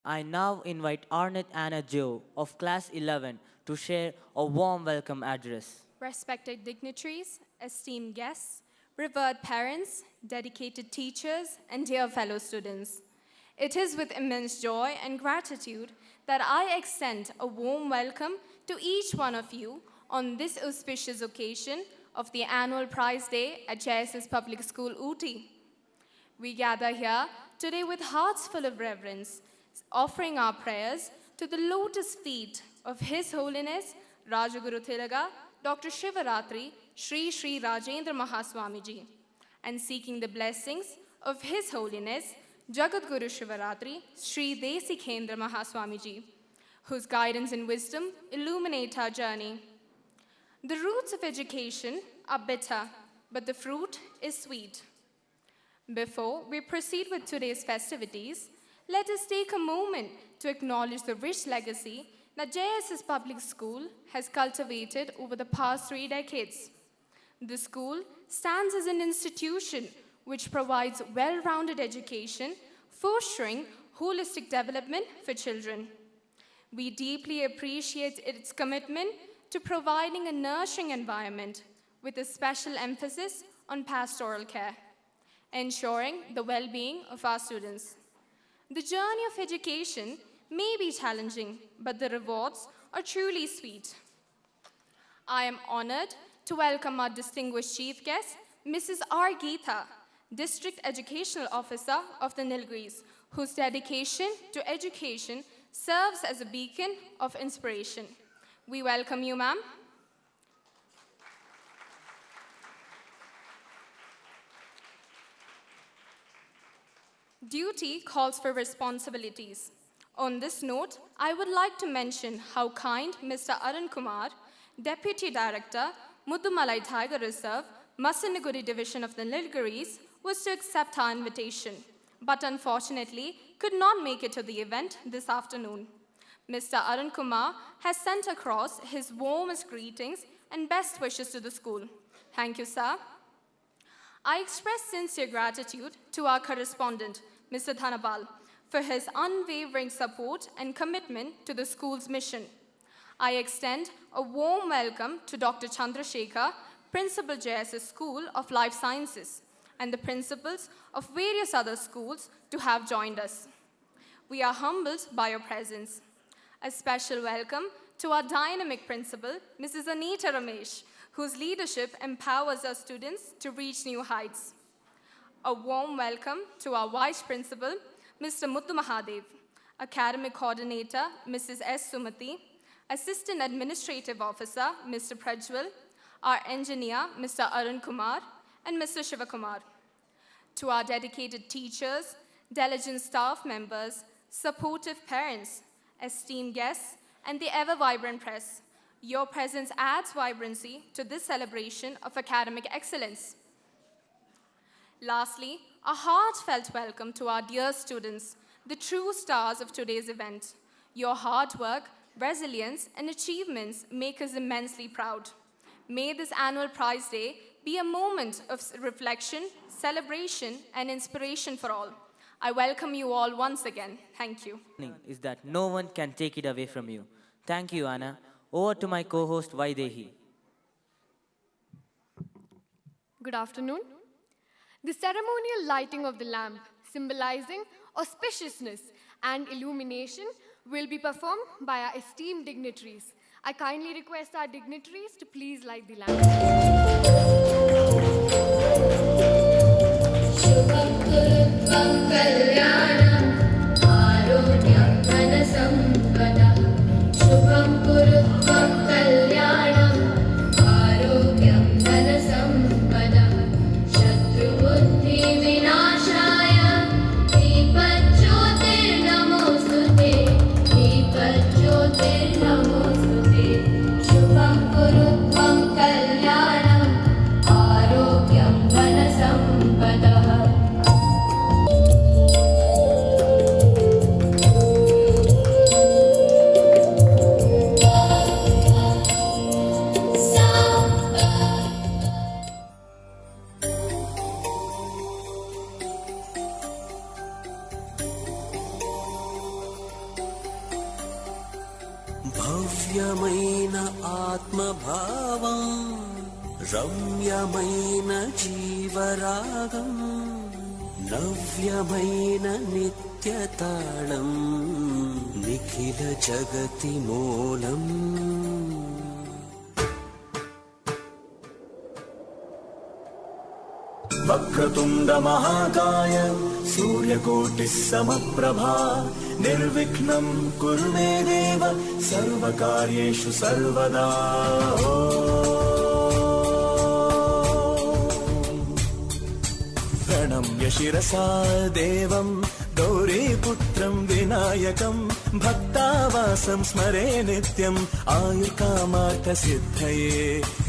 I now invite Arnett Anna Joe of Class 11 to share a warm welcome address. Respected dignitaries, esteemed guests, revered parents, dedicated teachers, and dear fellow students. It is with immense joy and gratitude that I extend a warm welcome to each one of you on this auspicious occasion of the annual Prize Day at JSS Public School, Ooty. We gather here today with hearts full of reverence, offering our prayers to the lotus feet of His Holiness Rajaguru Tilaga, Dr. Shivaratri, Sri Sri Rajendra Mahaswamiji, and seeking the blessings of His Holiness Jagadguru Shivaratri, Sri Desikendra Mahaswamiji, whose guidance and wisdom illuminate our journey. The roots of education are bitter, but the fruit is sweet. Before we proceed with today's festivities, let us take a moment to acknowledge the rich legacy that JSS Public School has cultivated over the past 3 decades. The school stands as an institution which provides well-rounded education, fostering holistic development for children. We deeply appreciate its commitment to providing a nurturing environment with a special emphasis on pastoral care, ensuring the well-being of our students. The journey of education may be challenging, but the rewards are truly sweet. I am honored to welcome our distinguished chief guest, Mrs. R. Geetha, District Educational Officer of the Nilgiris, whose dedication to education serves as a beacon of inspiration. We welcome you, ma'am. Duty calls for responsibilities. On this note, I would like to mention how kind Mr. Arun Kumar, Deputy Director, Muddumalai Tiger Reserve, Masanaguri Division of the Nilgiris, was to accept our invitation, but unfortunately could not make it to the event this afternoon. Mr. Arun Kumar has sent across his warmest greetings and best wishes to the school. Thank you, sir. I express sincere gratitude to our correspondent, Mr. Dhanapal, for his unwavering support and commitment to the school's mission. I extend a warm welcome to Dr. Chandrasekhar, Principal JSS School of Life Sciences, and the principals of various other schools to have joined us. We are humbled by your presence. A special welcome to our dynamic principal, Mrs. Anita Ramesh, whose leadership empowers our students to reach new heights. A warm welcome to our vice principal, Mr. Muthu Mahadev, academic coordinator, Mrs. S. Sumati, assistant administrative officer, Mr. Prajwal, our engineer, Mr. Arun Kumar, and Mr. Shivakumar. To our dedicated teachers, diligent staff members, supportive parents, esteemed guests, and the ever-vibrant press, your presence adds vibrancy to this celebration of academic excellence. Lastly, a heartfelt welcome to our dear students, the true stars of today's event. Your hard work, resilience, and achievements make us immensely proud. May this annual Prize Day be a moment of reflection, celebration, and inspiration for all. I welcome you all once again. Thank you. Is that no one can take it away from you. Thank you, Anna. Over to my co-host, Vaidehi. Good afternoon. The ceremonial lighting of the lamp, symbolizing auspiciousness and illumination, will be performed by our esteemed dignitaries. I kindly request our dignitaries to please light the lamp. Shubham Kurutvam Kalyanam Arogyam Dhanasampada. Shubham Kurutvam Kalyanam Arogyam Dhanasampada. Shatrubuddhi Vinashaya Deepajyotir Namostute. Deepajyotir Namostute. Shubham Kurutvam Kalyanam Arogyam Dhanasampada. భవ్యమైన ఆత్మభావం రమ్యమైన జీవరాగం నవ్యమైన నిత్యతాళం నిఖిల జగతి మూలం వక్రతుండ మహాకాయ సూర్యకోటి సమప్రభా నిర్విఘ్నం కురు మే దేవ సర్వకార్యేషు సర్వదా ప్రణమ్య శిరసా దేవం గౌరీపుత్రం వినాయకం భక్తావాసం స్మరే నిత్యం ఆయుర్కామార్థసిద్ధయే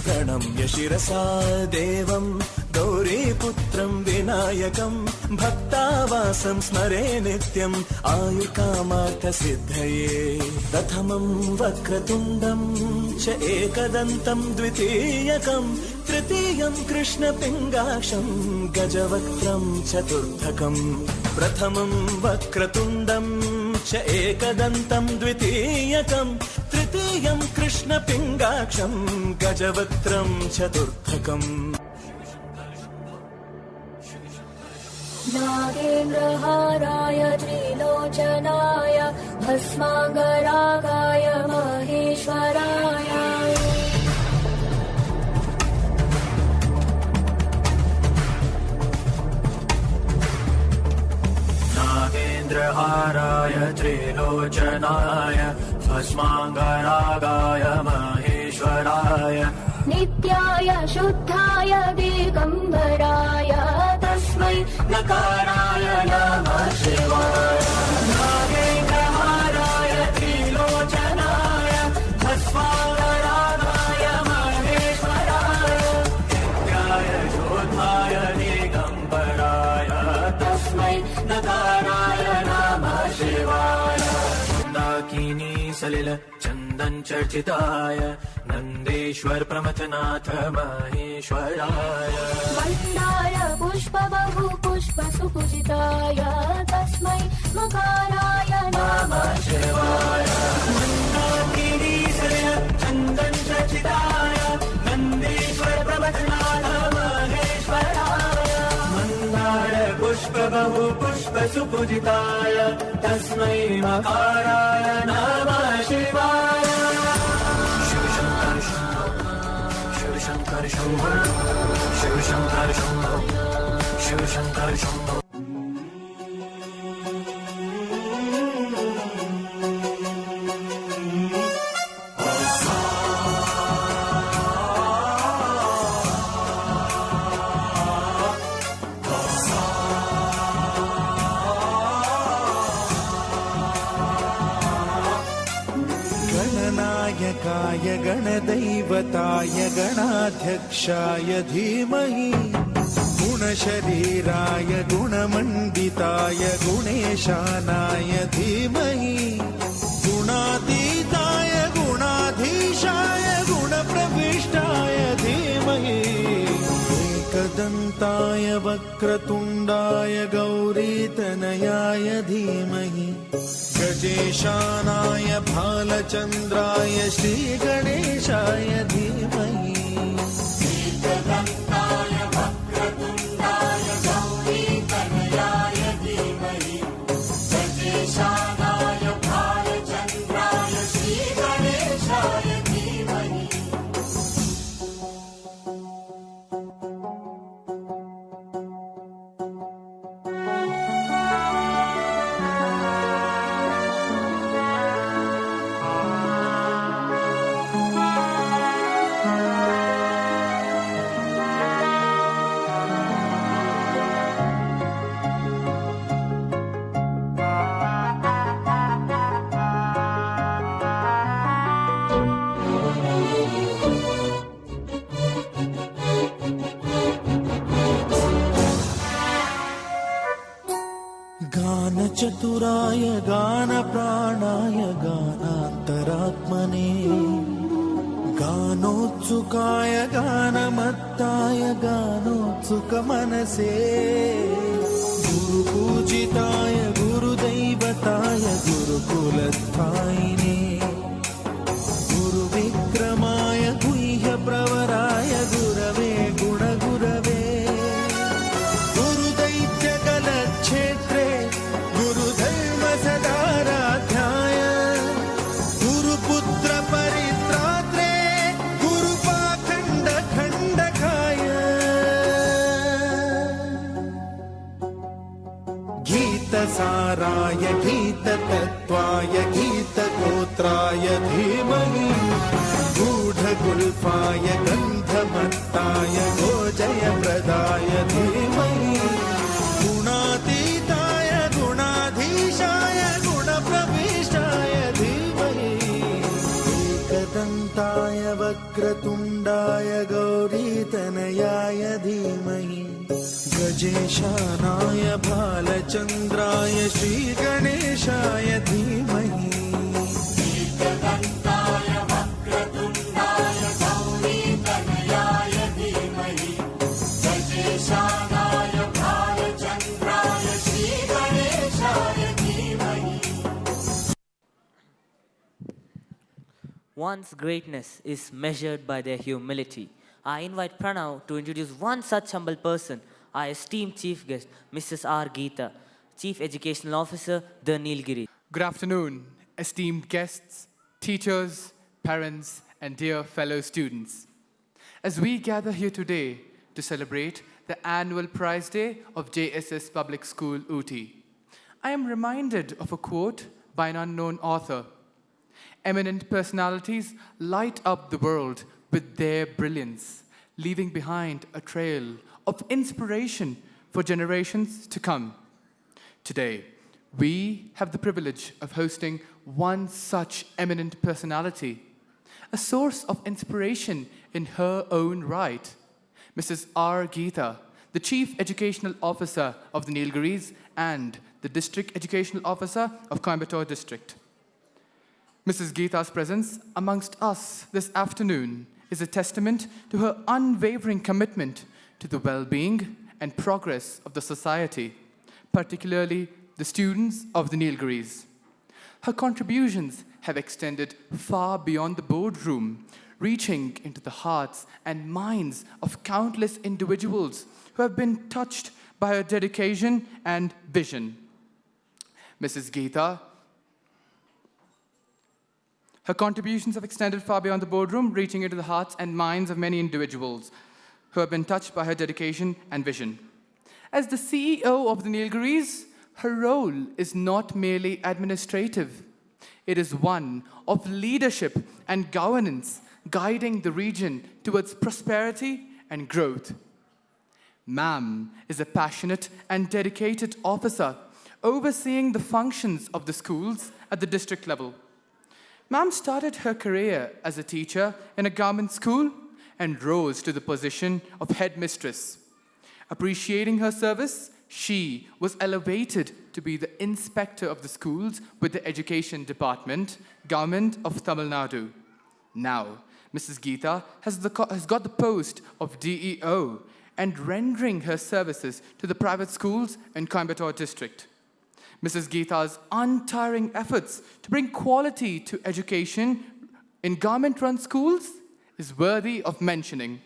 ప్రణమ్య శిరసా దేవం గౌరీపుత్రం వినాయకం భక్తావాసం స్మరే నిత్యం ఆయుర్కామార్థసిద్ధయే ప్రథమం వక్రతుండం చ ఏకదంతం ద్వితీయకం తృతీయం కృష్ణపింగాక్షం గజవక్త్రం చతుర్థకం ప్రథమం వక్రతుండం చ ఏకదంతం ద్వితీయకం తృతీయం కృష్ణపింగాక్షం గజవక్త్రం చతుర్థకం नागेन्द्रहाराय त्रिलोचनाय भस्माङ्गरागाय महेश्वराय नागेन्द्रहाराय त्रिलोचनाय भस्माङ्गरागाय महेश्वराय नित्याय शुद्धाय दिगम्बराय तस्मै नकाराय नमः शिवाय नागेन्द्रहाराय त्रिलोचनाय भस्माङ्गरागाय महेश्वराय नित्याय शुद्धाय दिगम्बराय तस्मै नकाराय नमः शिवाय दाकिनी सलिल चन्दन चर्चिताय नन्देश्वर प्रमथनाथ महेश्वराय मन्दार पुष्प बहु पुष्प सुपूजिताय तस्मै मकाराय नमः शिवाय मन्दाकिनी सलिल चन्दन चर्चिताय नन्देश्वर प्रमथनाथ महेश्वराय मन्दार पुष्प बहु पुष्प सुपूजिताय तस्मै मकाराय नमः शिवाय शिव शंकर शंभो शिव शंकर शंभो शिव शंकर शंभो गणनायकाय गणदैवताय गणाध्यक्षाय धीमहि गुणशरीराय गुणमण्डिताय गुणेशानाय धीमहि गुणातीताय गुणाधीशाय गुणप्रविष्टाय धीमहि एकदन्ताय वक्रतुण्डाय गौरीतनयाय धीमहि गजेशानाय भालचन्द्राय श्रीगणेशाय धीमहि एकदन्ताय वक्रतुण्डाय गौरीतनयाय धीमहि गजेशानाय भालचन्द्राय श्रीगणेशाय धीमहि गानचतुराय गानप्राणाय गानान्तरात्मने गानोत्सुकाय गानमत्ताय गानोत्सुकमनसे गुरुपूजिताय गुरुदैवताय गुरुकुलस्थायिने गन्धर्वाय गीतगोत्राय धीमहि गूढगुल्फाय गन्धमत्ताय गोजयप्रदाय धीमहि गुणातीताय गुणाधीशाय गुणप्रविष्टाय धीमहि एकदन्ताय वक्रतुण्डाय गौरीतनयाय धीमहि गजेशानाय भालचन्द्राय श्रीगणेशाय धीमहि एकदन्ताय वक्रतुण्डाय गौरीतनयाय धीमहि गजेशानाय भालचन्द्राय श्रीगणेशाय धीमहि. One's greatness is measured by their humility. I invite Pranav to introduce one such humble person, our esteemed chief guest, Mrs. R. Geeta, Chief Educational Officer, the Nilgiri. Good afternoon, esteemed guests, teachers, parents, and dear fellow students. As we gather here today to celebrate the annual prize day of JSS Public School, Ooty, I am reminded of a quote by an unknown author. Eminent personalities light up the world with their brilliance, leaving behind a trail of inspiration for generations to come. Today, we have the privilege of hosting one such eminent personality, a source of inspiration in her own right, Mrs. R. Geeta, the Chief Educational Officer of the Nilgiris and the District Educational Officer of Coimbatore District. Mrs. Geeta's presence amongst us this afternoon is a testament to her unwavering commitment to the well-being and progress of the society, particularly the students of the Nilgiris. Her contributions have extended far beyond the boardroom, reaching into the hearts and minds of countless individuals who have been touched by her dedication and vision. Mrs. Geeta, her contributions have extended far beyond the boardroom, reaching into the hearts and minds of many individuals who have been touched by her dedication and vision. As the CEO of the Nilgiris, her role is not merely administrative. It is one of leadership and governance, guiding the region towards prosperity and growth. Ma'am is a passionate and dedicated officer, overseeing the functions of the schools at the district level. Ma'am started her career as a teacher in a government school and rose to the position of headmistress. Appreciating her service, she was elevated to be the inspector of the schools with the Education Department, Government of Tamil Nadu. Now, Mrs. Geeta has got the post of DEO and rendering her services to the private schools in Coimbatore District. Mrs. Geeta's untiring efforts to bring quality to education in government-run schools is worthy of mentioning.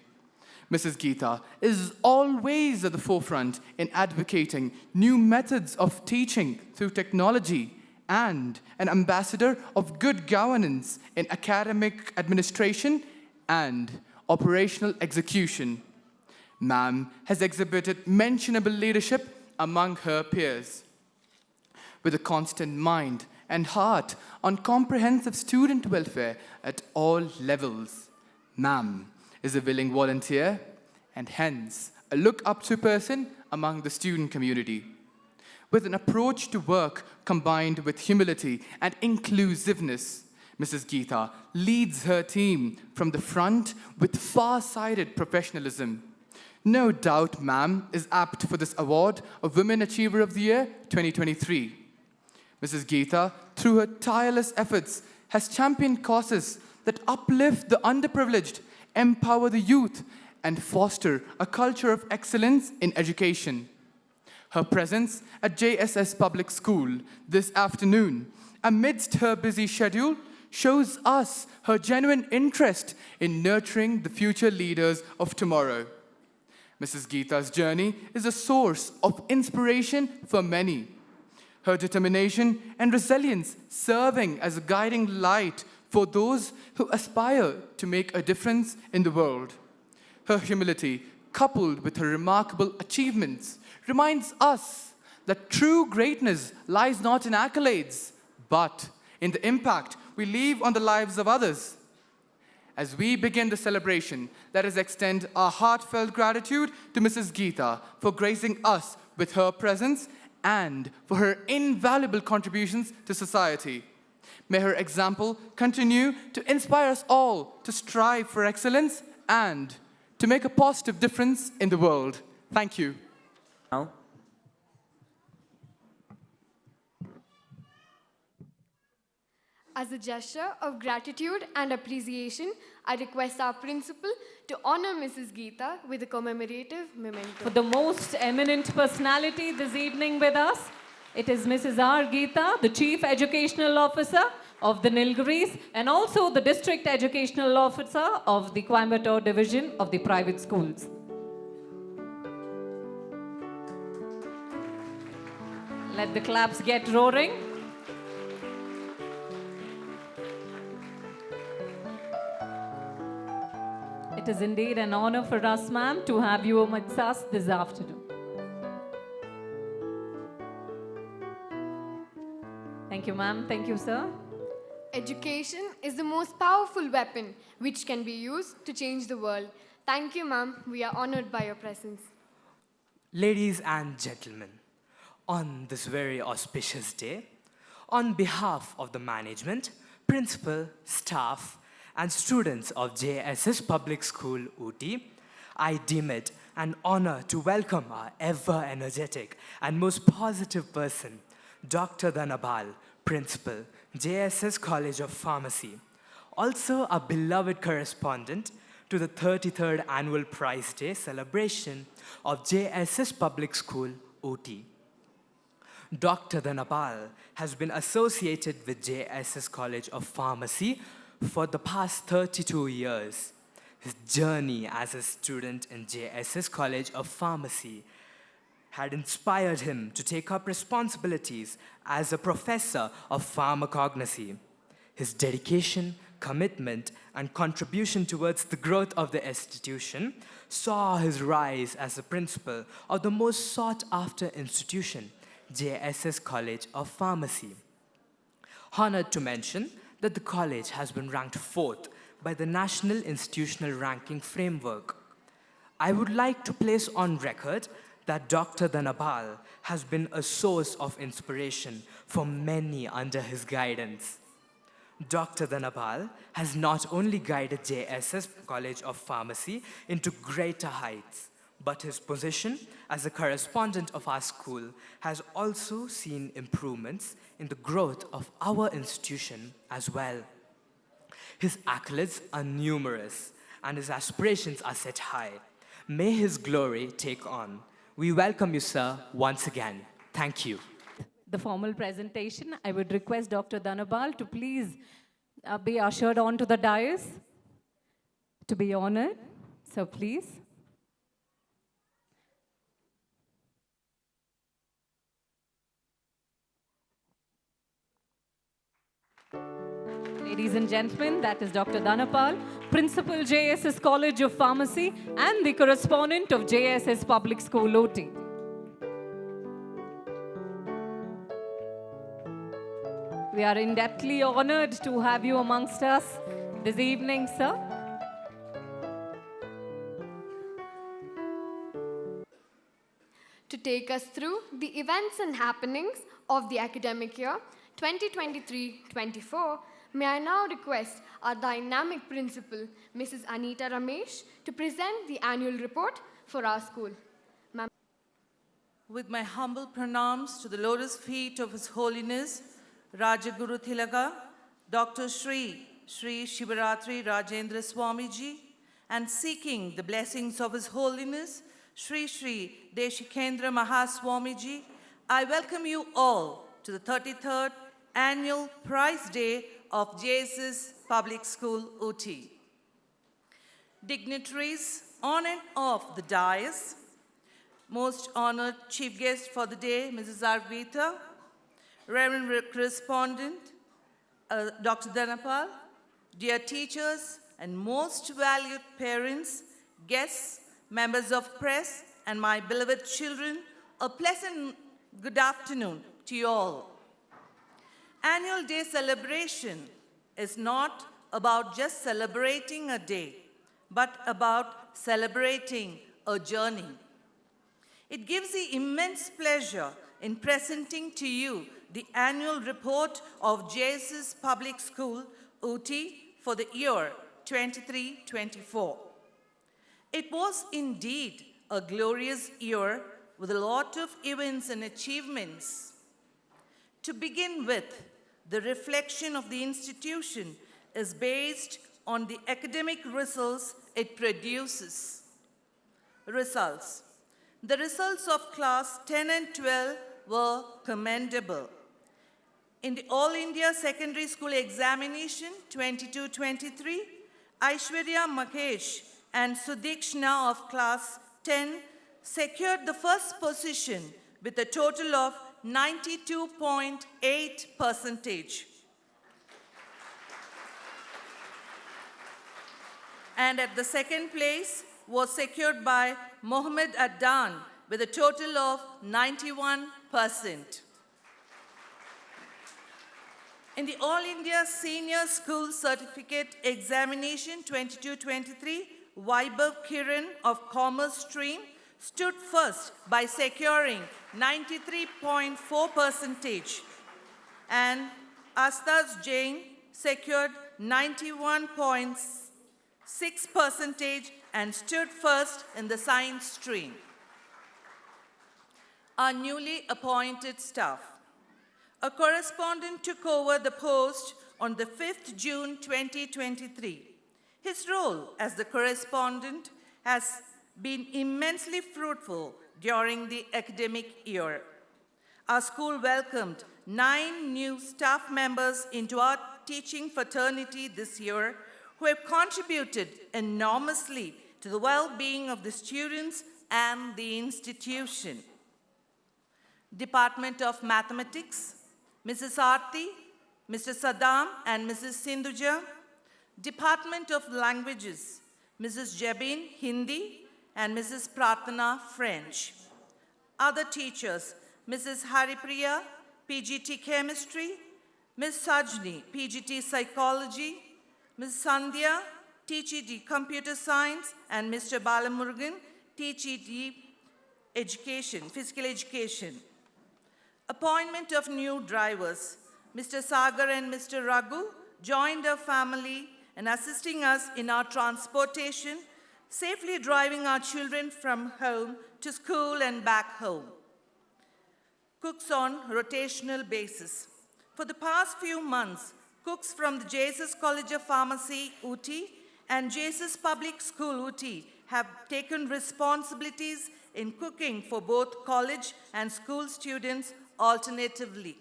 Mrs. Geeta is always at the forefront in advocating new methods of teaching through technology and an ambassador of good governance in academic administration and operational execution. Ma'am has exhibited mentionable leadership among her peers. With a constant mind and heart on comprehensive student welfare at all levels, Ma'am is a willing volunteer and hence a look-up-to person among the student community. With an approach to work combined with humility and inclusiveness, Mrs. Geeta leads her team from the front with far-sighted professionalism. No doubt Ma'am is apt for this award of Women Achiever of the Year 2023. Mrs. Geeta, through her tireless efforts, has championed causes that uplift the underprivileged, empower the youth, and foster a culture of excellence in education. Her presence at JSS Public School this afternoon, amidst her busy schedule, shows us her genuine interest in nurturing the future leaders of tomorrow. Mrs. Geeta's journey is a source of inspiration for many. Her determination and resilience serving as a guiding light for those who aspire to make a difference in the world. Her humility, coupled with her remarkable achievements, reminds us that true greatness lies not in accolades, but in the impact we leave on the lives of others. As we begin the celebration, let us extend our heartfelt gratitude to Mrs. Geeta for gracing us with her presence and for her invaluable contributions to society. May her example continue to inspire us all to strive for excellence and to make a positive difference in the world. Thank you. Now, As a gesture of gratitude and appreciation, I request our principal to honor Mrs. Geeta with a commemorative memento. For the most eminent personality this evening with us, it is Mrs. R. Geeta, the Chief Educational Officer of the Nilgiris and also the District Educational Officer of the Coimbatore Division of the Private Schools. Let the claps get roaring. It is indeed an honor for us, ma'am, to have you amongst us this afternoon. Thank you, ma'am. Thank you, sir. Education is the most powerful weapon which can be used to change the world. Thank you, ma'am. We are honored by your presence. Ladies and gentlemen, on this very auspicious day, on behalf of the management, principal, staff, and students of JSS Public School, Ooty, I deem it an honor to welcome our ever-energetic and most positive person, Dr. Dhanapal, Principal, JSS College of Pharmacy, also a beloved correspondent to the 33rd Annual Prize Day celebration of JSS Public School, Ooty. Dr. Dhanapal has been associated with JSS College of Pharmacy for the past 32 years. His journey as a student in JSS College of Pharmacy had inspired him to take up responsibilities as a professor of pharmacognosy. His dedication, commitment, and contribution towards the growth of the institution saw his rise as a principal of the most sought-after institution, JSS College of Pharmacy. Honored to mention that the college has been ranked 4th by the National Institutional Ranking Framework. I would like to place on record that Dr. Dhanapal has been a source of inspiration for many under his guidance. Dr. Dhanapal has not only guided JSS College of Pharmacy into greater heights, but his position as a correspondent of our school has also seen improvements in the growth of our institution as well. His accolades are numerous and his aspirations are set high. May his glory take on. We welcome you, sir, once again. Thank you. The formal presentation, I would request Dr. Dhanapal to please be ushered onto the dais to be honored. So please. Ladies and gentlemen, that is Dr. Dhanapal, Principal JSS College of Pharmacy and the Correspondent of JSS Public School, Ooty. We are indebtedly honored to have you amongst us this evening, sir. To take us through the events and happenings of the academic year 2023-24, may I now request our dynamic principal, Mrs. Anita Ramesh, to present the annual report for our school. Ma'am. With my humble pranams to the lotus feet of His Holiness, Rajaguru Tilaka, Dr. Sri Shivaratri Rajendra Swamiji, and seeking the blessings of His Holiness, Sri Deshikendra Mahaswamiji, I welcome you all to the 33rd Annual Prize Day of JSS Public School, Ooty. Dignitaries on and off the dais, most honored chief guest for the day, Mrs. R. Geeta, Reverend Correspondent, Dr. Dhanapal, dear teachers and most valued parents, guests, members of press, and my beloved children, a pleasant good afternoon to you all. Annual Day celebration is not about just celebrating a day, but about celebrating a journey. It gives me immense pleasure in presenting to you the annual report of JSS Public School, Ooty, for the year 23-24. It was indeed a glorious year with a lot of events and achievements. To begin with, the reflection of the institution is based on the academic results it produces. Results. The results of class 10 and 12 were commendable. In the All India Secondary School Examination 22-23, Aishwarya Makesh and Sudikshna of class 10 secured the first position with a total of 92.8%. And at the second place was secured by Mohammed Adnan with a total of 91%. In the All India Senior School Certificate Examination 22-23, Vaibhav Kiran of Commerce Stream stood first by securing 93.4%, and Astas Jain secured 91.6% and stood first in the science stream. Our newly appointed staff. A correspondent took over the post on the 5th June 2023. His role as the correspondent has been immensely fruitful during the academic year. Our school welcomed 9 new staff members into our teaching fraternity this year who have contributed enormously to the well-being of the students and the institution. Department of Mathematics, Mrs. Aarti, Mr. Saddam and Mrs. Sindhuja. Department of Languages, Mrs. Jabin, Hindi, and Mrs. Pratana, French. Other teachers, Mrs. Haripriya, PGT Chemistry, Ms. Sajni, PGT Psychology, Ms. Sandhya, TGT Computer Science, and Mr. Balamurugan, TGT Education, Physical Education. Appointment of new drivers. Mr. Sagar and Mr. Raghu joined our family and assisting us in our transportation, safely driving our children from home to school and back home. Cooks on rotational basis. For the past few months, cooks from the JSS College of Pharmacy, Ooty, and JSS Public School, Ooty, have taken responsibilities in cooking for both college and school students alternatively.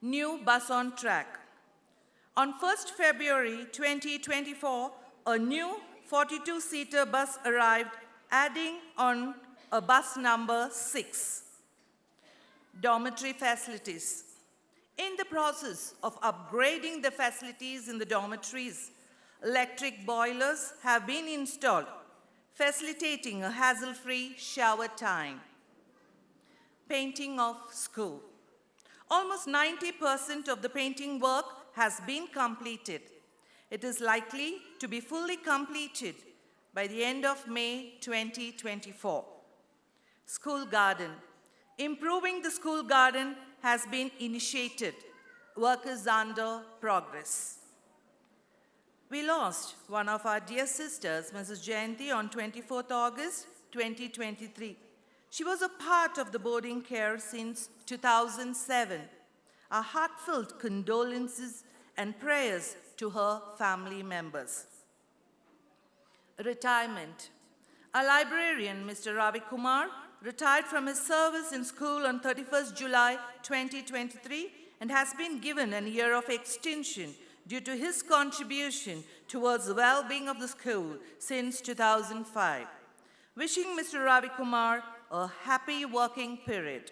New bus on track. On 1st February 2024, a new 42-seater bus arrived, adding on a bus number 6. Dormitory facilities. In the process of upgrading the facilities in the dormitories, electric boilers have been installed, facilitating a hassle-free shower time. Painting of school. Almost 90% of the painting work has been completed. It is likely to be fully completed by the end of May 2024. School garden. Improving the school garden has been initiated. Work is under progress. We lost one of our dear sisters, Mrs. Jayanti, on 24th August 2023. She was a part of the boarding care since 2007. Our heartfelt condolences and prayers to her family members. Retirement. Our librarian, Mr. Ravi Kumar, retired from his service in school on 31st July 2023 and has been given a year of extension due to his contribution towards the well-being of the school since 2005. Wishing Mr. Ravi Kumar a happy working period.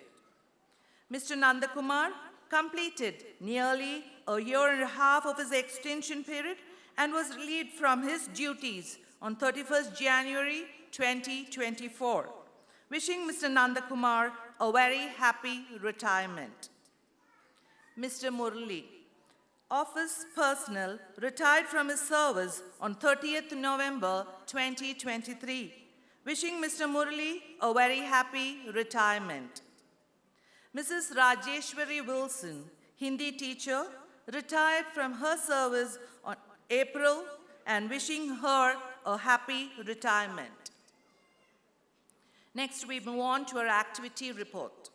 Mr. Nanda Kumar completed nearly a year and a half of his extension period and was relieved from his duties on 31st January 2024. Wishing Mr. Nanda Kumar a very happy retirement. Mr. Murli. Office personnel retired from his service on 30th November 2023. Wishing Mr. Murli a very happy retirement. Mrs. Rajeshwari Wilson, Hindi teacher, retired from her service on April and wishing her a happy retirement. Next, we move on to our activity report.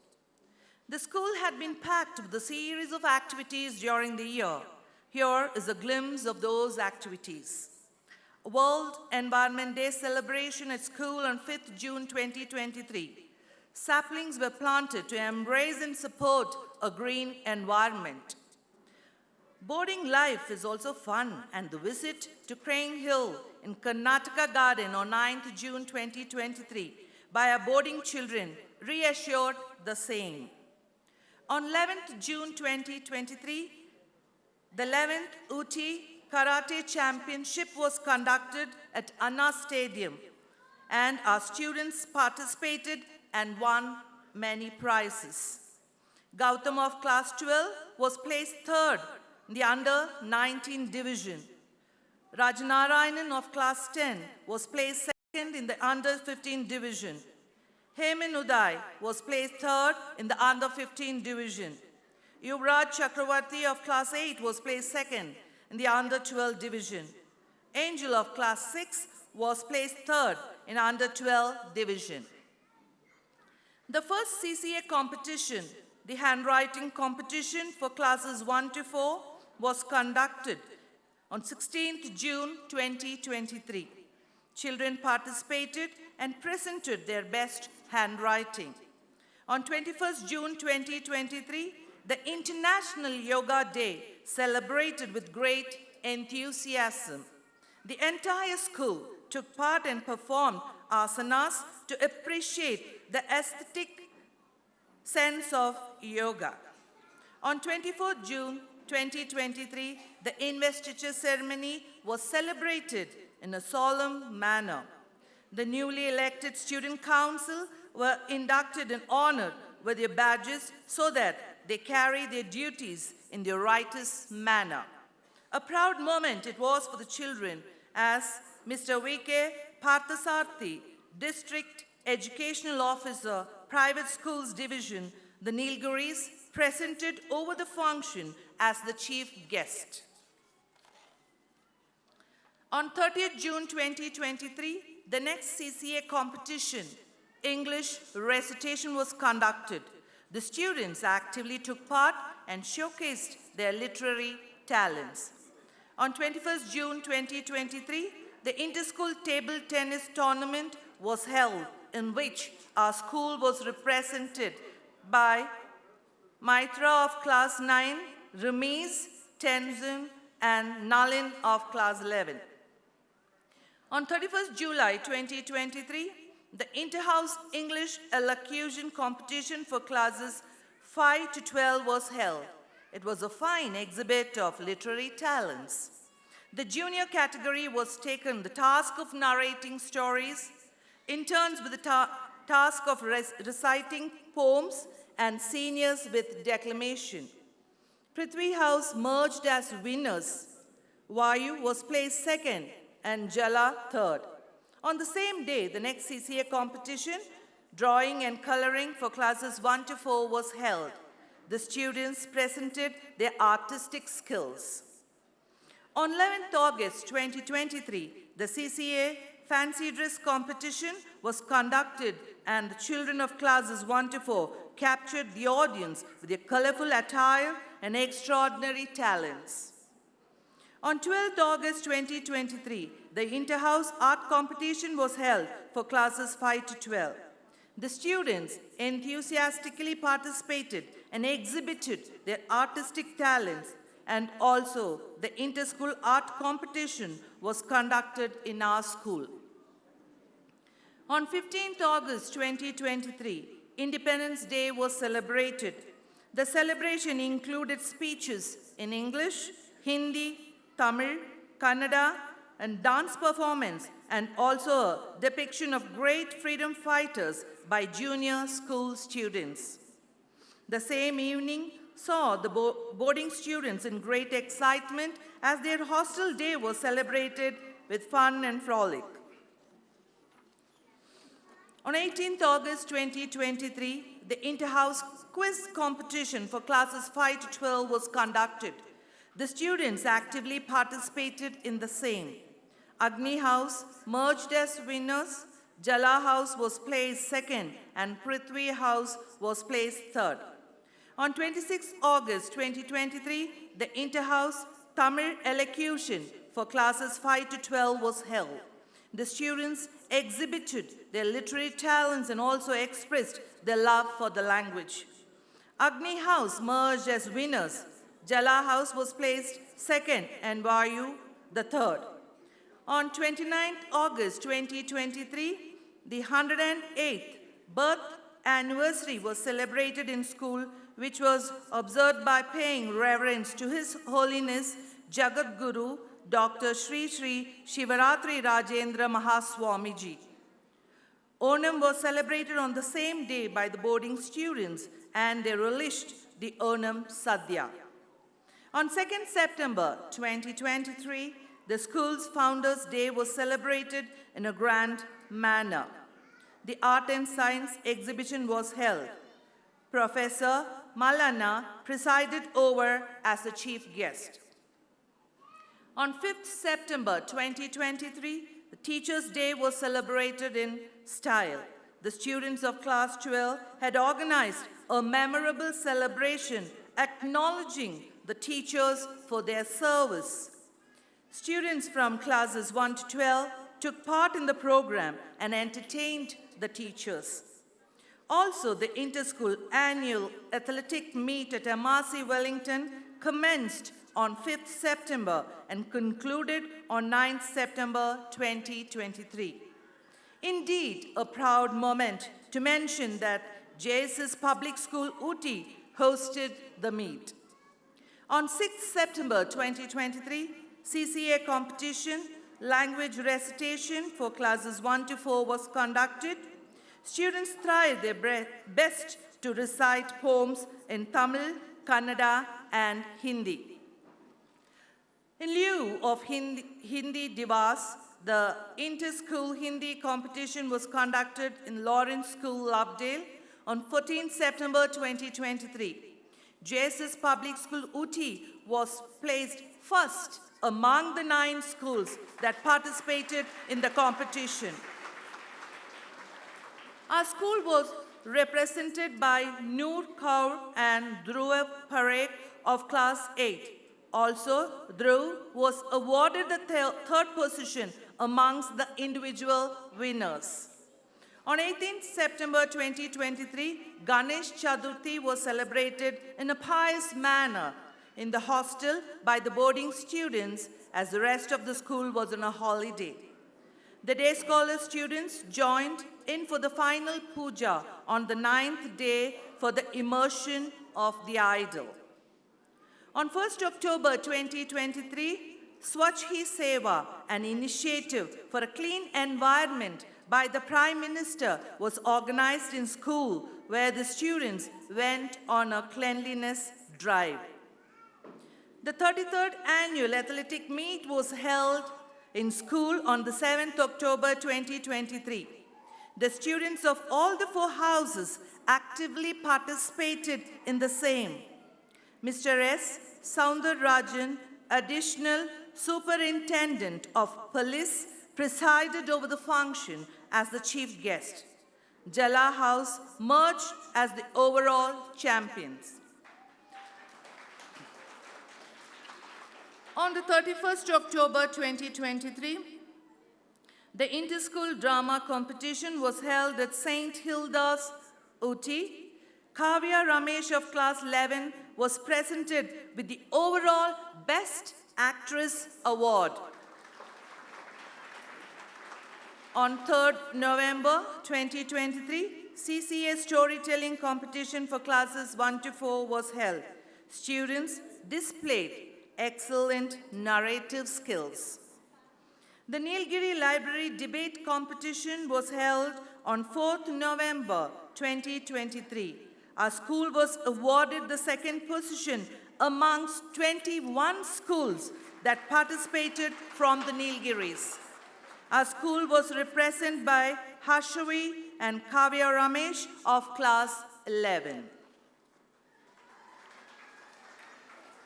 The school had been packed with a series of activities during the year. Here is a glimpse of those activities. World Environment Day celebration at school on 5th June 2023. Saplings were planted to embrace and support a green environment. Boarding life is also fun, and the visit to Crane Hill in Karnataka Garden on 9th June 2023 by our boarding children reassured the same. On 11th June 2023, the 11th Ooty Karate Championship was conducted at Anna Stadium, and our students participated and won many prizes. Gautam of class 12 was placed third in the under 19 division. Rajanarayanan of class 10 was placed second in the under 15 division. Hemin Uday was placed third in the under 15 division. Yuvraj Chakravarti of class 8 was placed second in the under 12 division. Angel of class 6 was placed third in under 12 division. The first CCA competition, the handwriting competition for classes 1 to 4, was conducted on 16th June 2023. Children participated and presented their best handwriting. On 21st June 2023, the International Yoga Day celebrated with great enthusiasm. The entire school took part and performed asanas to appreciate the aesthetic sense of yoga. On 24th June 2023, the investiture ceremony was celebrated in a solemn manner. The newly elected student council were inducted and honored with their badges so that they carry their duties in their righteous manner. A proud moment it was for the children as Mr. V.K. Parthasarthi, District Educational Officer, Private Schools Division, the Nilgiris, presented over the function as the chief guest. On 30th June 2023, the next CCA competition, English recitation, was conducted. The students actively took part and showcased their literary talents. On 21st June 2023, the inter-school table tennis tournament was held, in which our school was represented by Maitra of class 9, Ramiz, Tenzin, and Nalin of class 11. On 31st July 2023, the Inter-House English Elocution competition for classes 5 to 12 was held. It was a fine exhibit of literary talents. The junior category was taken the task of narrating stories, interns with the task of reciting poems, and seniors with declamation. Prithvi House merged as winners. Vayu was placed second and Jala third. On the same day, the next CCA competition, drawing and coloring for classes 1 to 4, was held. The students presented their artistic skills. On 11th August 2023, the CCA fancy dress competition was conducted and the children of classes 1 to 4 captured the audience with their colorful attire and extraordinary talents. On 12th August 2023, the Inter-House Art Competition was held for classes 5 to 12. The students enthusiastically participated and exhibited their artistic talents, and also the inter-school art competition was conducted in our school. On 15th August 2023, Independence Day was celebrated. The celebration included speeches in English, Hindi, Tamil, Kannada, and dance performance, and also a depiction of great freedom fighters by junior school students. The same evening, saw the boarding students in great excitement as their hostel day was celebrated with fun and frolic. On 18th August 2023, the inter-house quiz competition for classes 5 to 12 was conducted. The students actively participated in the same. Agni House merged as winners, Jala House was placed second, and Prithvi House was placed third. On 26 August 2023, the inter-house Tamil elocution for classes 5 to 12 was held. The students exhibited their literary talents and also expressed their love for the language. Agni House merged as winners. Jala House was placed second and Vayu the third. On 29 August 2023, the 108th birth anniversary was celebrated in school, which was observed by paying reverence to His Holiness Jagat Guru Dr. Sri Sri Shivaratri Rajendra Mahaswamiji. Onam was celebrated on the same day by the boarding students, and they relished the Onam Sadhya. On 2nd September 2023, the school's Founders' Day was celebrated in a grand manner. The Art and Science exhibition was held. Professor Malana presided over as the chief guest. On 5th September 2023, the Teachers' Day was celebrated in style. The students of Class 12 had organized a memorable celebration acknowledging the teachers for their service. Students from classes 1 to 12 took part in the program and entertained the teachers. Also, the inter-school annual athletic meet at MRC Wellington commenced on 5th September and concluded on 9th September 2023. Indeed, a proud moment to mention that JSS Public School Ooty hosted the meet. On 6th September 2023, CCA competition, language recitation for classes 1 to 4 was conducted. Students tried their best to recite poems in Tamil, Kannada, and Hindi. In lieu of Hindi Divas, the inter-school Hindi competition was conducted in Lawrence School, Lovedale, on 14 September 2023. JSS Public School Ooty was placed first among the 9 schools that participated in the competition. Our school was represented by Noor Kaur and Dhruv Parekh of Class 8. Also, Dhruv was awarded the third position amongst the individual winners. On 18th September 2023, Ganesh Chaturthi was celebrated in a pious manner in the hostel by the boarding students, as the rest of the school was on a holiday. The day scholar students joined in for the final puja on the 9th day for the immersion of the idol. On 1st October 2023, Swachh Hi Seva, an initiative for a clean environment by the Prime Minister, was organized in school, where the students went on a cleanliness drive. The 33rd annual athletic meet was held in school on the 7th October 2023. The students of all the 4 houses actively participated in the same. Mr. S. Soundararajan, Additional Superintendent of Police, presided over the function as the chief guest. Jala House merged as the overall champions. On the 31st October 2023, the inter-school drama competition was held at St. Hilda's, Ooty. Kavya Ramesh of Class 11 was presented with the overall Best Actress Award. On 3rd November 2023, CCA storytelling competition for classes 1 to 4 was held. Students displayed excellent narrative skills. The Nilgiri Library debate competition was held on 4th November 2023. Our school was awarded the second position amongst 21 schools that participated from the Nilgiris. Our school was represented by Harshavi and Kavya Ramesh of class 11.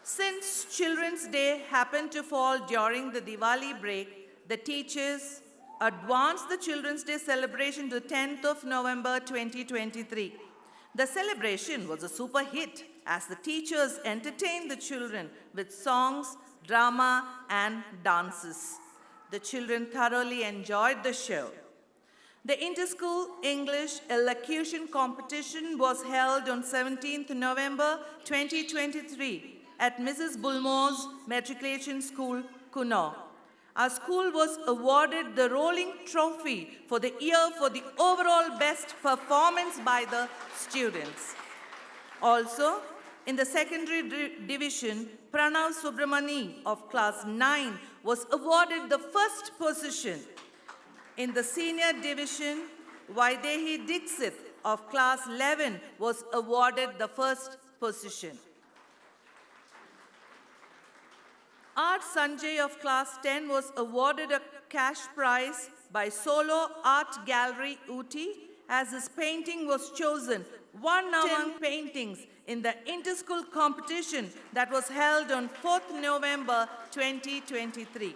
Since Children's Day happened to fall during the Diwali break, the teachers advanced the Children's Day celebration to 10th of November 2023. The celebration was a super hit as the teachers entertained the children with songs, drama, and dances. The children thoroughly enjoyed the show. The Inter-School English Elocution Competition was held on 17th November 2023 at Mrs. Bulmore's Matriculation School, Kuno. Our school was awarded the Rolling Trophy for the year for the overall best performance by the students. Also, in the secondary division, Pranav Subramani of class 9 was awarded the first position. In the senior division, Vaidehi Dixit of class 11 was awarded the first position. Art Sanjay of class 10 was awarded a cash prize by Solo Art Gallery Ooty as his painting was chosen one among paintings in the inter-school competition that was held on 4th November 2023.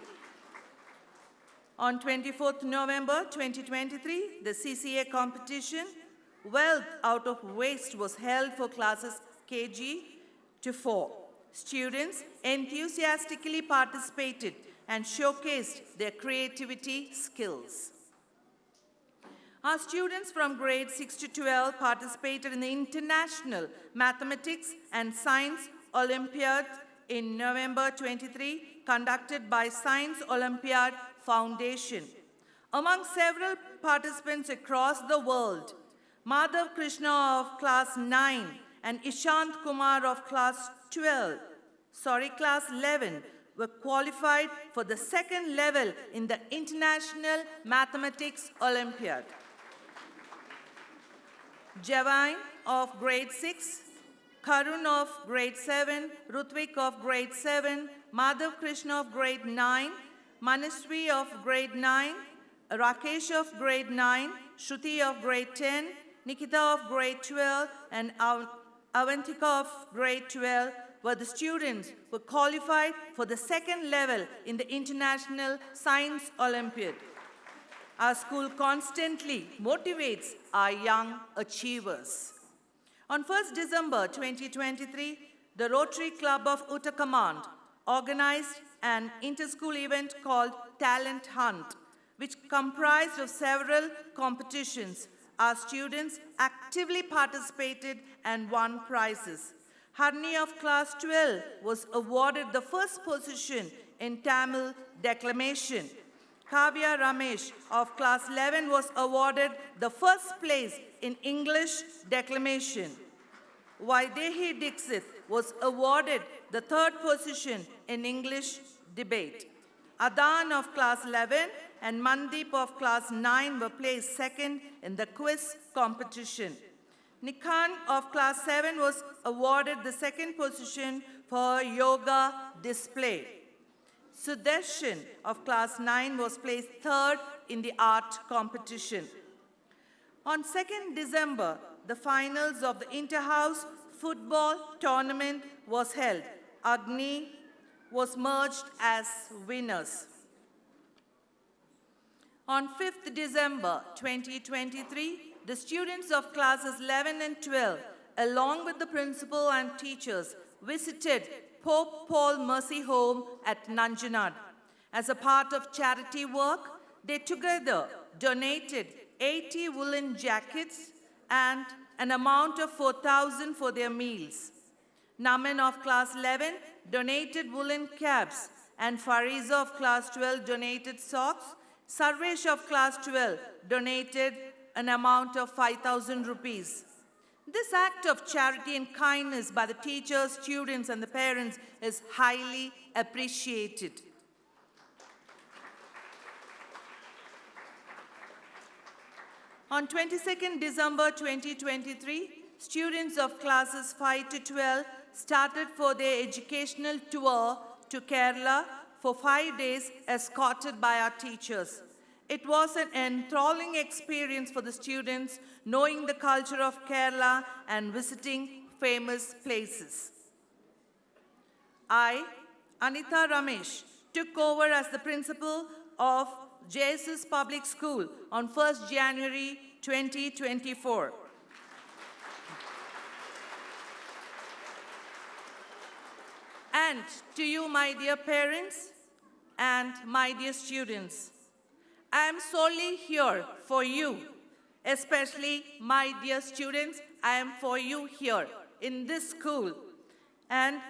On 24th November 2023, the CCA competition, Wealth Out of Waste, was held for classes KG to 4. Students enthusiastically participated and showcased their creativity skills. Our students from grade 6 to 12 participated in the International Mathematics and Science Olympiad in November 23, conducted by Science Olympiad Foundation. Among several participants across the world, Madhav Krishna of class 9 and Ishant Kumar of class 11 were qualified for the second level in the International Mathematics Olympiad. Javine of grade 6, Karun of grade 7, Rutvik of grade 7, Madhav Krishna of grade 9, Manasvi of grade 9, Rakesh of grade 9, Shruti of grade 10, Nikita of grade 12, and Avantika of grade 12 were the students who qualified for the second level in the International Science Olympiad. Our school constantly motivates our young achievers. On 1st December 2023, the Rotary Club of Uttar Command organized an inter-school event called Talent Hunt, which comprised of several competitions. Our students actively participated and won prizes. Harni of class 12 was awarded the first position in Tamil declamation. Kavya Ramesh of class 11 was awarded the first place in English declamation. Vaidehi Dixit was awarded the third position in English debate. Adan of class 11 and Mandeep of class 9 were placed second in the quiz competition. Nikhan of class 7 was awarded the second position for yoga display. Sudarshan of class 9 was placed third in the art competition. On 2nd December, the finals of the inter-house football tournament was held. Agni was merged as winners. On 5th December 2023, the students of classes 11 and 12, along with the principal and teachers, visited Pope Paul Mercy Home at Nanjanad. As a part of charity work, they together donated 80 woolen jackets and an amount of 4,000 for their meals. Naman of class 11 donated woolen caps, and Fariza of class 12 donated socks. Sarvesh of class 12 donated an amount of 5,000 rupees. This act of charity and kindness by the teachers, students, and the parents is highly appreciated. On 22nd December 2023, students of classes 5 to 12 started for their educational tour to Kerala for 5 days, escorted by our teachers. It was an enthralling experience for the students, knowing the culture of Kerala and visiting famous places. I, Anita Ramesh, took over as the principal of JSS Public School on 1st January 2024. And to you, my dear parents and my dear students, I am solely here for you, especially my dear students. I am for you here in this school. And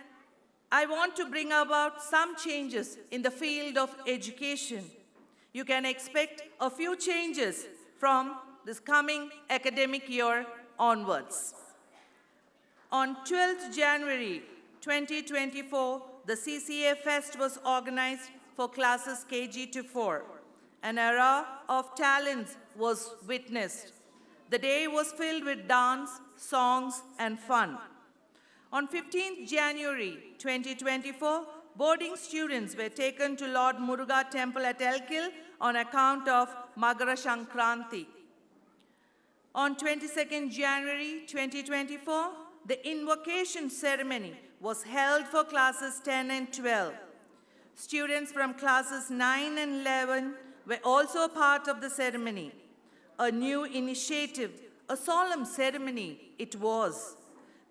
I want to bring about some changes in the field of education. You can expect a few changes from this coming academic year onwards. On 12th January 2024, the CCA Fest was organized for classes KG to 4. An era of talents was witnessed. The day was filled with dance, songs, and fun. On 15th January 2024, boarding students were taken to Lord Muruga Temple at Elkil on account of Magara Sankranti. On 22nd January 2024, the invocation ceremony was held for classes 10 and 12. Students from classes 9 and 11 were also part of the ceremony. A new initiative, a solemn ceremony it was.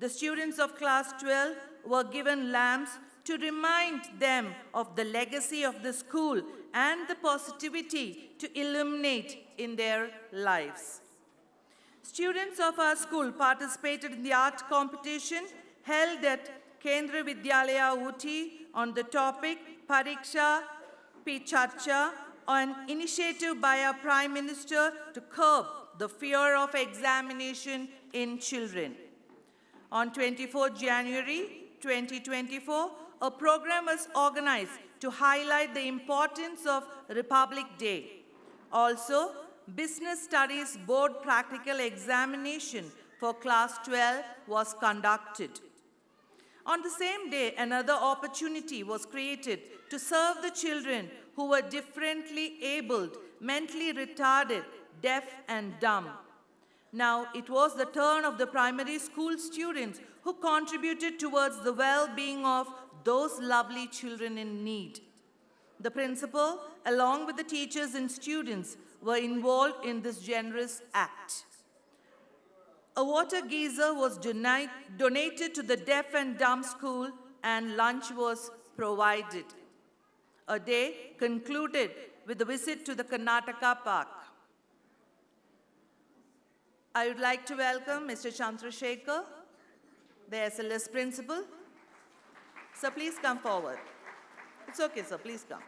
The students of class 12 were given lamps to remind them of the legacy of the school and the positivity to illuminate in their lives. Students of our school participated in the art competition held at Kendra Vidyalaya Ooty on the topic Pariksha Pe Charcha, an initiative by our Prime Minister to curb the fear of examination in children. On 24 January 2024, a program was organized to highlight the importance of Republic Day. Also, Business Studies Board Practical Examination for Class 12 was conducted. On the same day, another opportunity was created to serve the children who were differently abled, mentally retarded, deaf and dumb. Now, it was the turn of the primary school students who contributed towards the well-being of those lovely children in need. The principal, along with the teachers and students, were involved in this generous act. A water geyser was donated to the deaf and dumb school and lunch was provided. A day concluded with a visit to the Karnataka Park. I would like to welcome Mr. Chandrasekhar, the SLS principal. Sir, please come forward. It's okay, sir, please come.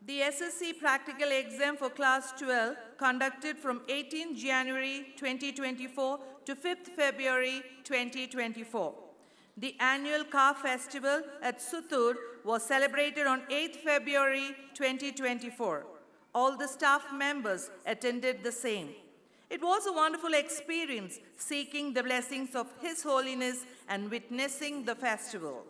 The SSC practical exam for class 12 conducted from 18 January 2024 to 5th February 2024. The annual car festival at Sutur was celebrated on 8th February 2024. All the staff members attended the same. It was a wonderful experience seeking the blessings of His Holiness and witnessing the festival.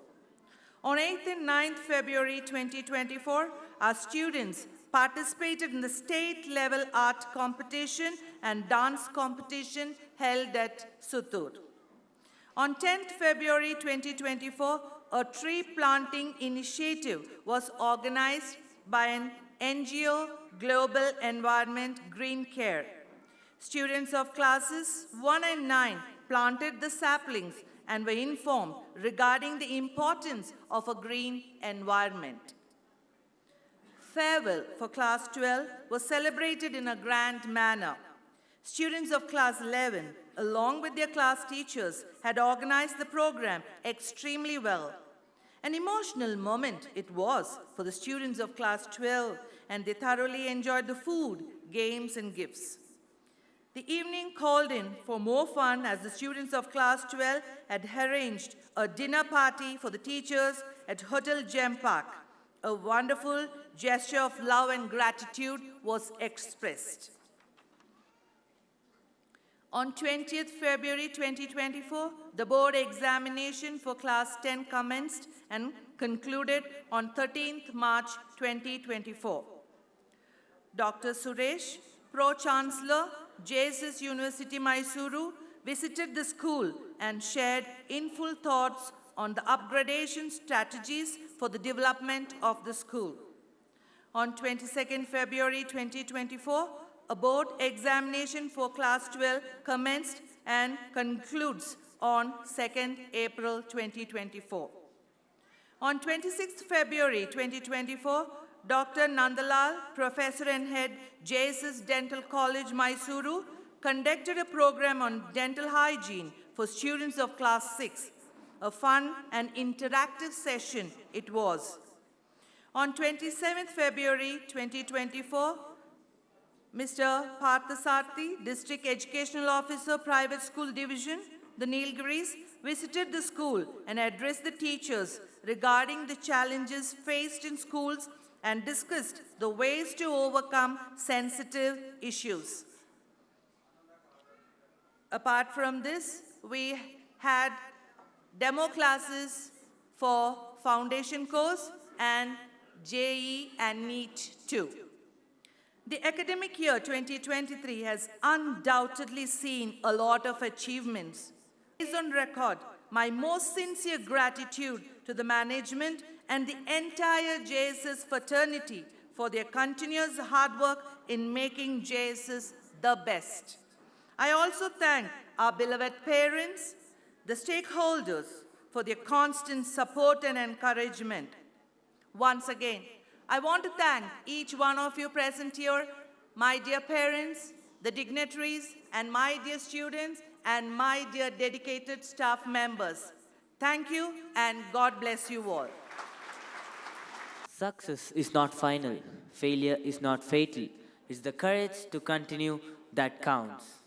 On 8th and 9th February 2024, our students participated in the state-level art competition and dance competition held at Sutur. On 10th February 2024, a tree planting initiative was organized by an NGO, Global Environment Green Care. Students of classes 1 and 9 planted the saplings and were informed regarding the importance of a green environment. Farewell for class 12 was celebrated in a grand manner. Students of class 11, along with their class teachers, had organized the program extremely well. An emotional moment it was for the students of class 12, and they thoroughly enjoyed the food, games, and gifts. The evening called in for more fun as the students of class 12 had arranged a dinner party for the teachers at Hotel Gem Park. A wonderful gesture of love and gratitude was expressed. On 20th February 2024, the board examination for Class 10 commenced and concluded on 13th March 2024. Dr. Suresh, Pro-Chancellor, JSS University Mysuru, visited the school and shared inful thoughts on the upgradation strategies for the development of the school. On 22nd February 2024, a board examination for Class 12 commenced and concludes on 2nd April 2024. On 26th February 2024, Dr. Nandalal, Professor and Head, JSS Dental College, Mysuru, conducted a program on dental hygiene for students of Class 6. A fun and interactive session it was. On 27th February 2024, Mr. Parthasarthi, District Educational Officer, Private School Division, the Nilgiris, visited the school and addressed the teachers regarding the challenges faced in schools and discussed the ways to overcome sensitive issues. Apart from this, we had demo classes for foundation course and JE and NEET 2. The academic year 2023 has undoubtedly seen a lot of achievements. Based on record, my most sincere gratitude to the management and the entire JSS fraternity for their continuous hard work in making JSS the best. I also thank our beloved parents, the stakeholders, for their constant support and encouragement. Once again, I want to thank each one of you present here, my dear parents, the dignitaries, and my dear students, and my dear dedicated staff members. Thank you, and God bless you all. Success is not final. Failure is not fatal. It's the courage to continue that counts.